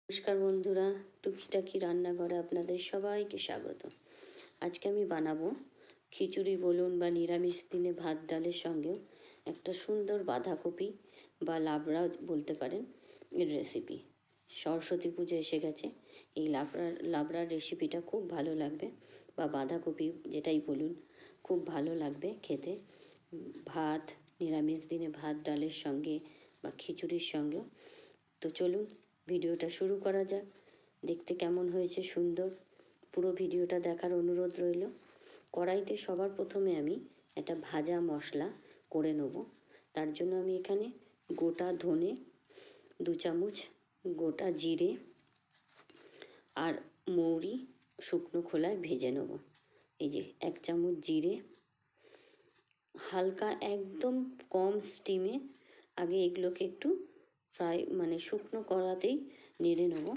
নমস্কার বন্ধুরা, টুকিটাকি রান্নাঘরে আপনাদের সবাইকে স্বাগত। আজকে আমি বানাবো খিচুড়ি বলুন বা নিরামিষ দিনে ভাত ডালের সঙ্গেও একটা সুন্দর বাঁধাকপি বা লাবড়া বলতে পারেন এর রেসিপি। সরস্বতী পুজো এসে গেছে, এই লাবড়ার রেসিপিটা খুব ভালো লাগবে, বা বাঁধাকপি যেটাই বলুন, খুব ভালো লাগবে খেতে। ভাত, নিরামিষ দিনে ভাত ডালের সঙ্গে বা খিচুড়ির সঙ্গেও। তো চলুন ভিডিওটা শুরু করা যাক। দেখতে কেমন হয়েছে সুন্দর, পুরো ভিডিওটা দেখার অনুরোধ রইল। কড়াইতে সবার প্রথমে আমি একটা ভাজা মশলা করে নেব। তার জন্য আমি এখানে গোটা ধনে 2 চামচ, গোটা জিরে আর মৌরি শুকনো খোলায় ভেজে নেব। এই যে 1 চামচ জিরে, হালকা একদম কম স্টিমে আগে এগুলোকে একটু ফ্রাই শুকনো কড়াতেই নেড়ে নেব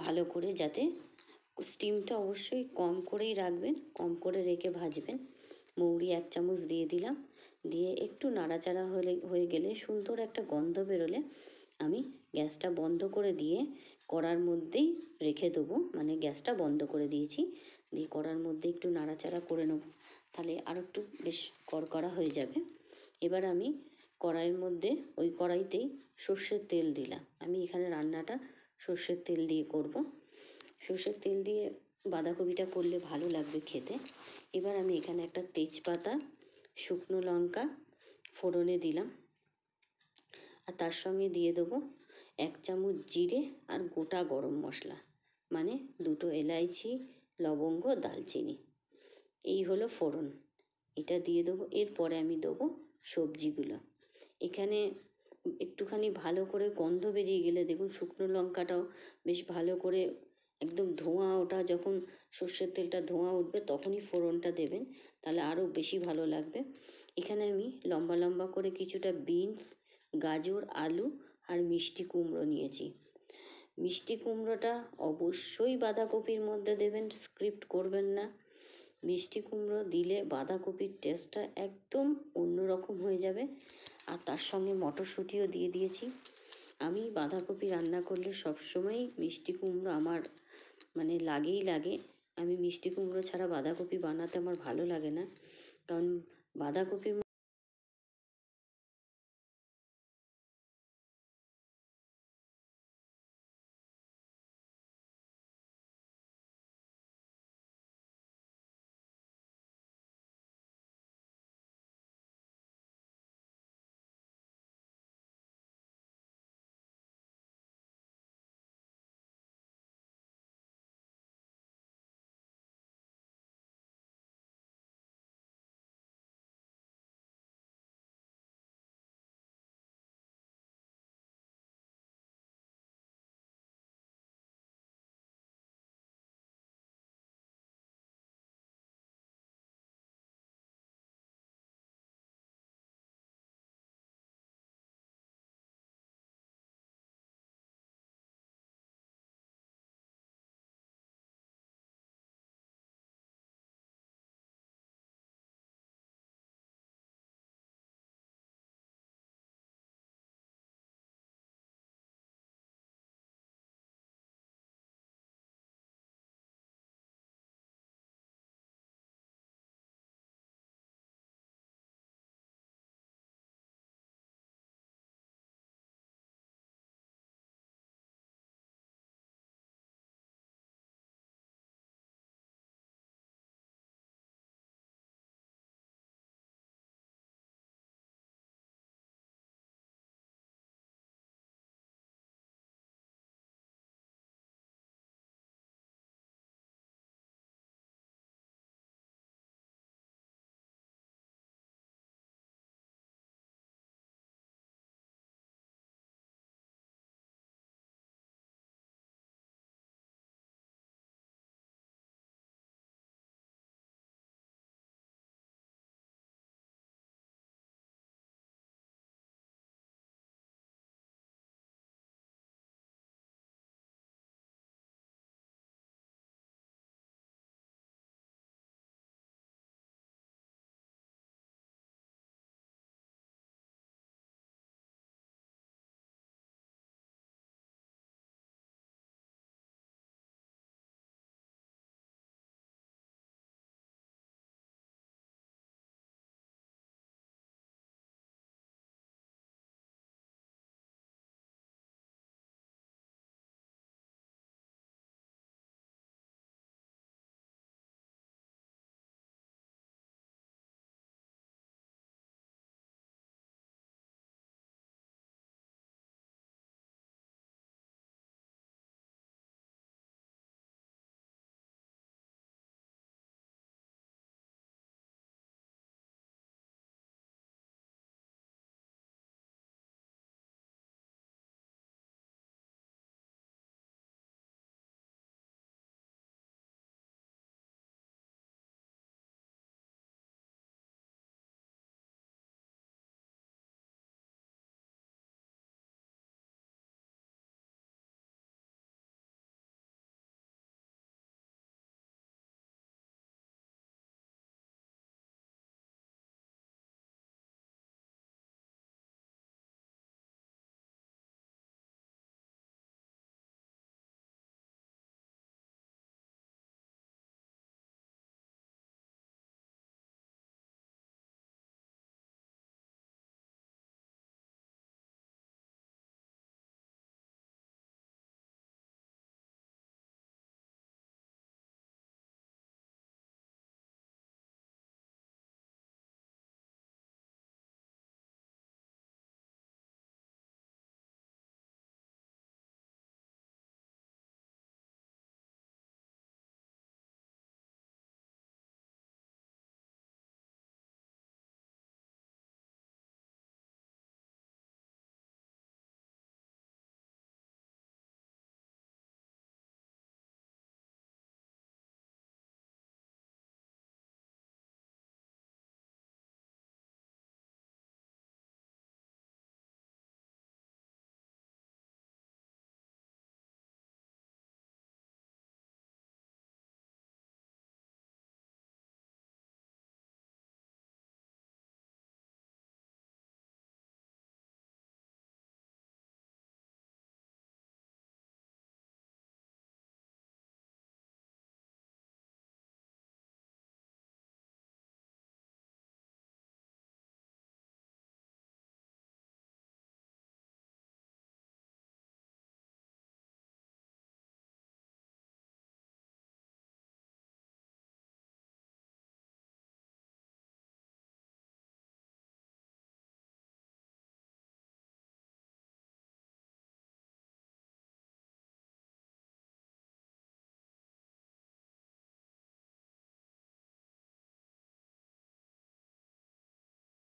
ভালো করে, যাতে স্টিমটা অবশ্যই কম করেই রাখবেন, কম করে রেখে ভাজবেন। মৌরি 1 চামচ দিয়ে দিলাম, দিয়ে একটু নাড়াচাড়া হয়ে গেলে সুন্দর একটা গন্ধ বেরোলে আমি গ্যাসটা বন্ধ করে দিয়ে কড়ার মধ্যেই রেখে দেবো, গ্যাসটা বন্ধ করে দিয়েছি। দিয়ে কড়ার মধ্যে একটু নাড়াচাড়া করে নেব, তাহলে আরও একটু বেশ কড়কড়া হয়ে যাবে। এবার আমি কড়াইয়ের মধ্যে ওই কড়াইতেই সর্ষের তেল দিলাম। আমি এখানে রান্নাটা সর্ষের তেল দিয়ে করব। সর্ষের তেল দিয়ে বাঁধাকপিটা করলে ভালো লাগবে খেতে। এবার আমি এখানে একটা তেজপাতা, শুকনো লঙ্কা ফোড়নে দিলাম, আর তার সঙ্গে দিয়ে দেবো 1 চামচ জিরে আর গোটা গরম মশলা, 2টো এলাইচি, লবঙ্গ, দালচিনি। এই হলো ফোড়ন, এটা দিয়ে দেবো। এরপরে আমি দেবো সবজিগুলো। এখানে একটুখানি ভালো করে গন্ধ বেরিয়ে গেলে দেখুন শুকনো লঙ্কাটাও বেশ ভালো করে একদম ধোঁয়া ওঠা, যখন সর্ষের তেলটা ধোঁয়া উঠবে তখনই ফোড়নটা দেবেন, তাহলে আরও বেশি ভালো লাগবে। এখানে আমি লম্বা লম্বা করে কিছুটা বিনস, গাজর, আলু আর মিষ্টি কুমড়ো নিয়েছি। মিষ্টি কুমড়োটা অবশ্যই বাঁধাকপির মধ্যে দেবেন, স্কিপ করবেন না। মিষ্টি কুমড়ো দিলে বাঁধাকপির টেস্টটা একদম অন্যরকম হয়ে যাবে। আর তার সঙ্গে মটরশুঁটিও দিয়ে দিয়েছি। আমি বাঁধাকপি রান্না করলে সবসময়ই মিষ্টি কুমড়ো আমার লাগে। আমি মিষ্টি কুমড়ো ছাড়া বাঁধাকপি বানাতে আমার ভালো লাগে না, কারণ বাঁধাকপির